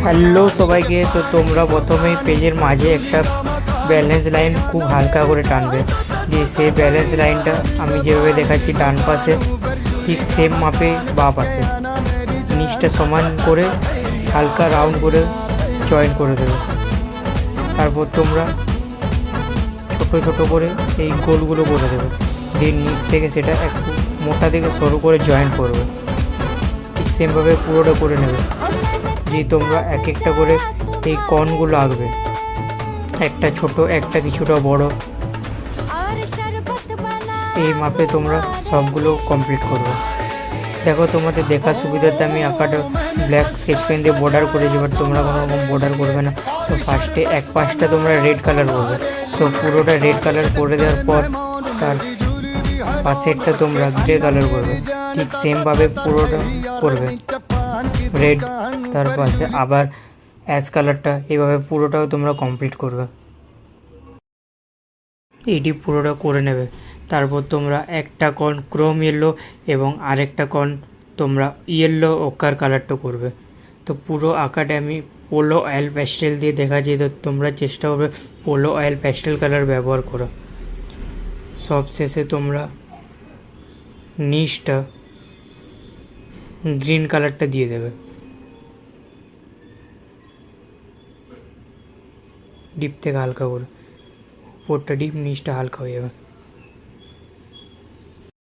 Hello সবাইকে। তো তোমরা প্রথমেই পেজের মাঝে একটা ব্যালেন্স লাইন খুব হালকা করে টানবে, দিয়ে সেই ব্যালেন্স লাইনটা আমি যেভাবে দেখাচ্ছি ডান পাশে ঠিক সেম মাপে বাঁ পাশে নিচটা সমান করে হালকা রাউন্ড করে জয়েন করে দেবে। তারপর তোমরা ছোট ছোট করে এই গোলগুলো করে দেবে, দিয়ে নিচ থেকে সেটা একটু মোটা থেকে সরু করে জয়েন করবে। ঠিক সেমভাবে পুরোটা করে নেবে। যে তোমরা এক একটা করে এই কর্নগুলো আঁকবে, একটা ছোট একটা কিছুটা বড়, এই মাপে তোমরা সবগুলো কমপ্লিট করবে। দেখো তোমাদের দেখার সুবিধাতে আমি আঁকাটা ব্ল্যাক স্কেচ পেন দিয়ে বর্ডার করেছি, বাট তোমরা কোনো রকম বর্ডার করবে না। তো ফার্স্টে এক পাশটা তোমরা রেড কালার করবে, তো পুরোটা রেড কালার করে দেওয়ার পর তার পাশেরটা তোমরা গ্রে কালার করবে। ঠিক সেমভাবে পুরোটা করবে রেড, তার পাশে আবার অ্যাশ কালারটা, এইভাবে পুরোটাও তোমরা কমপ্লিট করবে। এটি পুরোটা করে নেবে। তারপর তোমরা একটা কর্ন ক্রোম ইয়েলো এবং আরেকটা কর্ন তোমরা ইয়েলো ওকার কালারটা করবে। তো পুরো আঁকাটা আমি পোলো অয়েল প্যাস্টেল দিয়ে দেখাচ্ছি, তো তোমরা চেষ্টা করবে পোলো অয়েল প্যাস্টেল কালার ব্যবহার করো। সব শেষে তোমরা নিচটা গ্রিন কালারটা দিয়ে দেবে, ডিপ থেকে হালকা করে, উপরটা ডিপ নিচটা হালকা হয়ে যাবে।